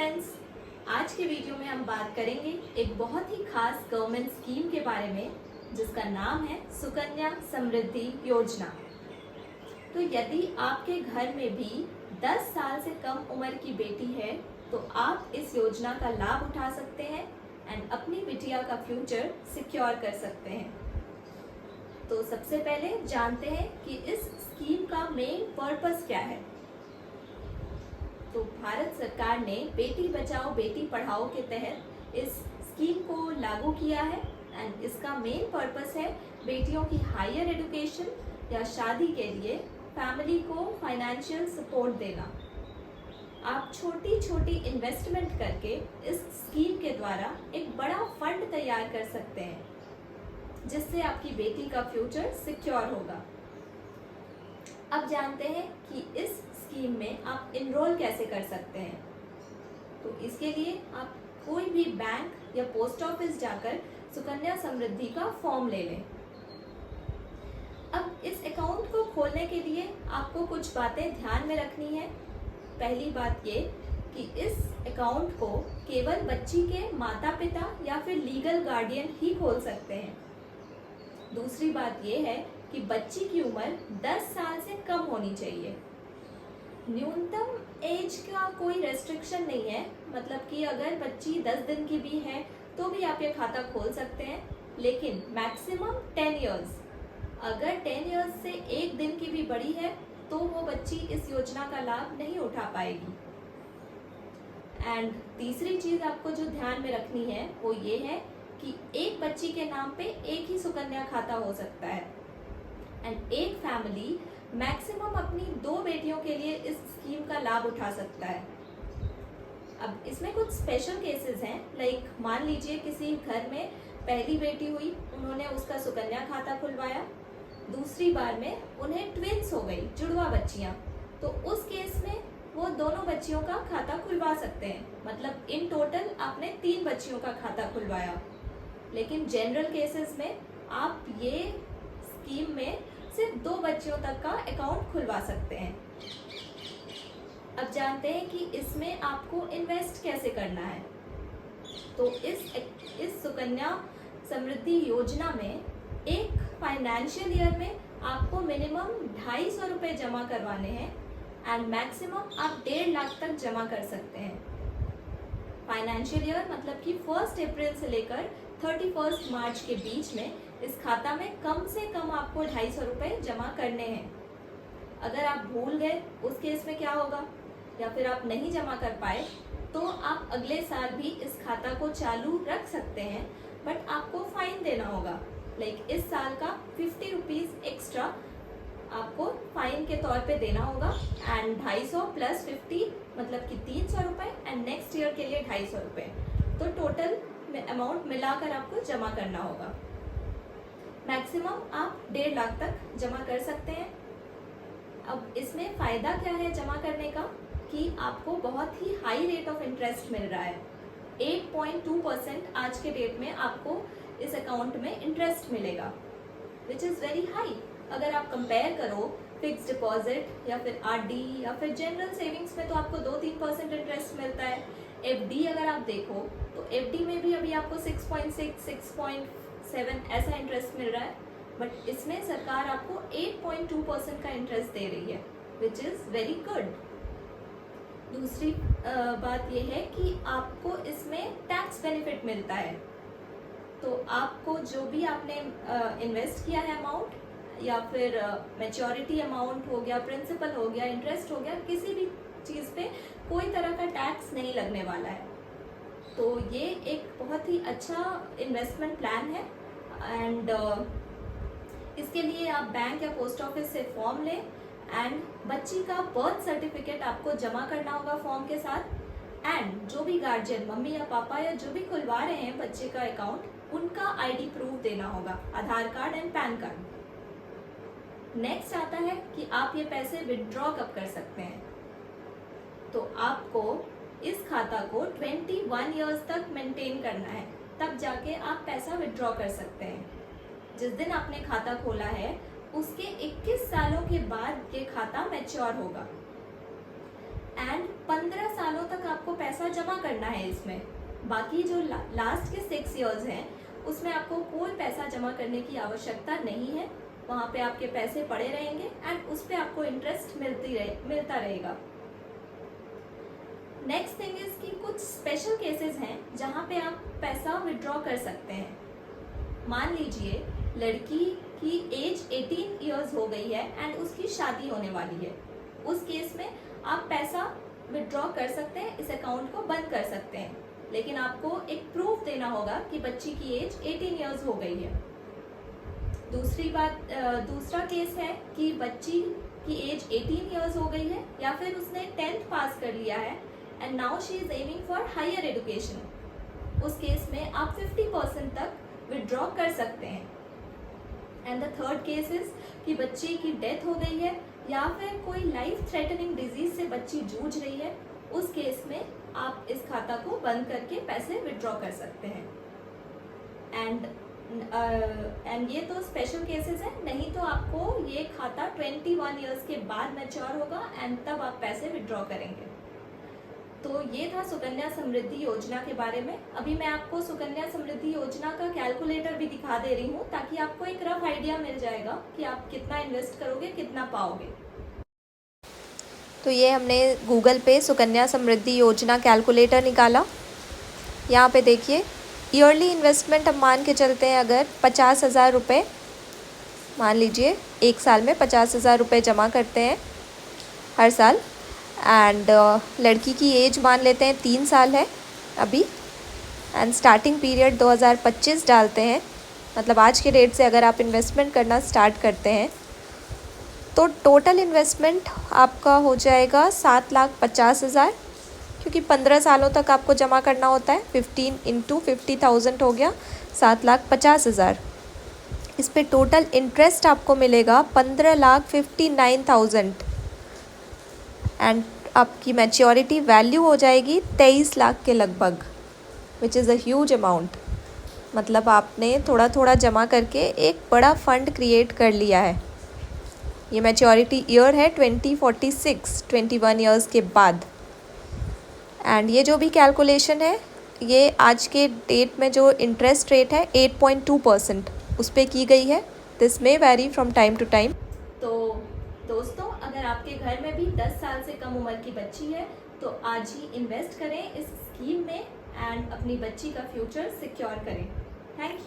Friends, आज के video में हम बात करेंगे एक बहुत ही खास गवर्नमेंट स्कीम के बारे में जिसका नाम है सुकन्या समृद्धि योजना। तो यदि आपके घर में भी 10 साल से कम उम्र की बेटी है तो आप इस योजना का लाभ उठा सकते हैं एंड अपनी बिटिया का फ्यूचर सिक्योर कर सकते हैं। तो सबसे पहले जानते हैं कि इस स्कीम का मेन पर्पस क्या है। तो भारत सरकार ने बेटी बचाओ बेटी पढ़ाओ के तहत इस स्कीम को लागू किया है एंड इसका मेन पर्पस है बेटियों की हायर एजुकेशन या शादी के लिए फैमिली को फाइनेंशियल सपोर्ट देना। आप छोटी छोटी इन्वेस्टमेंट करके इस स्कीम के द्वारा एक बड़ा फंड तैयार कर सकते हैं जिससे आपकी बेटी का फ्यूचर सिक्योर होगा। अब जानते हैं कि इस स्कीम में आप इनरोल कैसे कर सकते हैं। तो इसके लिए आप कोई भी बैंक या पोस्ट ऑफिस जाकर सुकन्या समृद्धि का फॉर्म ले लें। अब इस अकाउंट को खोलने के लिए आपको कुछ बातें ध्यान में रखनी है। पहली बात ये कि इस अकाउंट को केवल बच्ची के माता पिता या फिर लीगल गार्डियन ही खोल सकते हैं। दूसरी बात ये है कि बच्ची की उम्र 10 साल से कम होनी चाहिए। न्यूनतम एज का कोई रेस्ट्रिक्शन नहीं है, मतलब कि अगर बच्ची 10 दिन की भी है तो भी आप ये खाता खोल सकते हैं, लेकिन मैक्सिमम 10 इयर्स। अगर 10 इयर्स से एक दिन की भी बड़ी है तो वो बच्ची इस योजना का लाभ नहीं उठा पाएगी। एंड तीसरी चीज आपको जो ध्यान में रखनी है वो ये है कि एक बच्ची के नाम पे एक ही सुकन्या खाता हो सकता है एंड एक फैमिली मैक्सिमम अपनी 2 बेटियों के लिए इस स्कीम का लाभ उठा सकता है। अब इसमें कुछ स्पेशल केसेस हैं, लाइक मान लीजिए किसी घर में पहली बेटी हुई, उन्होंने उसका सुकन्या खाता खुलवाया, दूसरी बार में उन्हें ट्विंस हो गई, जुड़वा बच्चियां, तो उस केस में वो दोनों बच्चियों का खाता खुलवा सकते हैं। मतलब इन टोटल आपने 3 बच्चियों का खाता खुलवाया। लेकिन जनरल केसेस में आप ये स्कीम में सिर्फ 2 बच्चियों तक का अकाउंट खुलवा सकते हैं। अब जानते हैं कि इसमें आपको इन्वेस्ट कैसे करना है। तो इस सुकन्या समृद्धि योजना में एक फाइनेंशियल ईयर में आपको मिनिमम 250 रुपये जमा करवाने हैं एंड मैक्सिमम आप 1.5 लाख तक जमा कर सकते हैं। फाइनेंशियल ईयर मतलब कि 1 अप्रैल से लेकर 31 मार्च के बीच में इस खाता में कम से कम आपको 250 रुपये जमा करने हैं। अगर आप भूल गए उस केस में क्या होगा, या फिर आप नहीं जमा कर पाए तो आप अगले साल भी इस खाता को चालू रख सकते हैं, बट आपको फाइन देना होगा। लाइक इस साल का 50 रुपीज़ एक्स्ट्रा आपको फाइन के तौर पे देना होगा एंड 250 प्लस 50 मतलब कि 300 रुपये एंड नेक्स्ट ईयर के लिए 250 रुपये, तो टोटल अमाउंट मिलाकर आपको जमा करना होगा। मैक्सिमम आप 1.5 लाख तक जमा कर सकते हैं। अब इसमें फ़ायदा क्या है जमा करने का कि आपको बहुत ही हाई रेट ऑफ इंटरेस्ट मिल रहा है। 8.2% आज के डेट में आपको इस अकाउंट में इंटरेस्ट मिलेगा, विच इज़ वेरी हाई। अगर आप कंपेयर करो फिक्स डिपॉजिट या फिर आरडी या फिर जनरल सेविंग्स में तो आपको 2-3% इंटरेस्ट मिलता है। एफडी अगर आप देखो तो एफडी में भी अभी आपको 6.6, 6.7 ऐसा इंटरेस्ट मिल रहा है, बट इसमें सरकार आपको 8.2% का इंटरेस्ट दे रही है, विच इज़ वेरी गुड। दूसरी बात यह है कि आपको इसमें टैक्स बेनिफिट मिलता है। तो आपको जो भी आपने इन्वेस्ट किया है अमाउंट, या फिर मैच्योरिटी अमाउंट हो गया, प्रिंसिपल हो गया, इंटरेस्ट हो गया, किसी भी चीज़ पे कोई तरह का टैक्स नहीं लगने वाला है। तो ये एक बहुत ही अच्छा इन्वेस्टमेंट प्लान है एंड इसके लिए आप बैंक या पोस्ट ऑफिस से फॉर्म लें एंड बच्ची का बर्थ सर्टिफिकेट आपको जमा करना होगा फॉर्म के साथ एंड जो भी गार्जियन, मम्मी या पापा या जो भी खुलवा रहे हैं बच्चे का अकाउंट, उनका आईडी प्रूफ देना होगा, Aadhaar card and PAN card. Next आता है कि आप ये पैसे विड्रॉ कब कर सकते हैं। तो आपको इस खाता को 21 इयर्स तक मेंटेन करना है, तब जाके आप पैसा विड्रॉ कर सकते हैं। जिस दिन आपने खाता खोला है उसके 21 सालों के बाद ये खाता मैच्योर होगा एंड 15 सालों तक आपको पैसा जमा करना है इसमें। बाकी जो लास्ट के 6 इयर्स हैं उसमें आपको कोई पैसा जमा करने की आवश्यकता नहीं है। वहाँ पे आपके पैसे पड़े रहेंगे एंड उस पर आपको इंटरेस्ट मिलता रहेगा। नेक्स्ट थिंग इज कि कुछ स्पेशल केसेस हैं जहाँ पे आप पैसा विड्रॉ कर सकते हैं। मान लीजिए लड़की की एज 18 इयर्स हो गई है एंड उसकी शादी होने वाली है। उस केस में आप पैसा विड्रॉ कर सकते हैं, इस अकाउंट को बंद कर सकते हैं, लेकिन आपको एक प्रूफ देना होगा कि बच्ची की एज 18 इयर्स हो गई है। दूसरा केस है कि बच्ची की एज 18 इयर्स हो गई है या फिर उसने 10th पास कर लिया है and now she is aiming for higher education. उस केस में आप 50% तक विड्रॉ कर सकते हैं। And the third case is कि बच्ची की डेथ हो गई है या फिर कोई लाइफ थ्रेटनिंग डिजीज से बच्ची जूझ रही है। उस केस में आप इस खाता को बंद करके पैसे विड्रॉ कर सकते हैं। एंड ये तो स्पेशल केसेस है, नहीं तो आपको ये खाता 21 इयर्स के बाद मैच्योर होगा एंड तब आप पैसे विड्रॉ करेंगे। तो ये था सुकन्या समृद्धि योजना के बारे में। अभी मैं आपको सुकन्या समृद्धि योजना का कैलकुलेटर भी दिखा दे रही हूँ ताकि आपको एक रफ आइडिया मिल जाएगा कि आप कितना इन्वेस्ट करोगे, कितना पाओगे। तो ये हमने गूगल पे सुकन्या समृद्धि योजना कैलकुलेटर निकाला। यहाँ पे देखिए ईयरली इन्वेस्टमेंट हम मान के चलते हैं, अगर 50,000 रुपये मान लीजिए एक साल में 50,000 रुपये जमा करते हैं हर साल। एंड लड़की की एज मान लेते हैं 3 साल है अभी। एंड स्टार्टिंग पीरियड 2025 डालते हैं, मतलब आज के डेट से अगर आप इन्वेस्टमेंट करना स्टार्ट करते हैं तो टोटल इन्वेस्टमेंट आपका हो जाएगा 7,50,000, क्योंकि 15 सालों तक आपको जमा करना होता है। 15 × 50,000 हो गया 7,50,000। इस पे टोटल इंटरेस्ट आपको मिलेगा 15,59,000 एंड आपकी मैच्योरिटी वैल्यू हो जाएगी 23 लाख के लगभग, which is a huge amount. मतलब आपने थोड़ा थोड़ा जमा करके एक बड़ा फंड क्रिएट कर लिया है। ये मैच्योरिटी ईयर है 2046, 21 ईयर्स के बाद। एंड ये जो भी कैलकुलेशन है ये आज के डेट में जो इंटरेस्ट रेट है 8.2% उस पर की गई है। This may vary from time to time. तो दोस्तों, अगर आपके घर में भी 10 साल से कम उम्र की बच्ची है तो आज ही इन्वेस्ट करें इस स्कीम में एंड अपनी बच्ची का फ्यूचर सिक्योर करें। Thank you.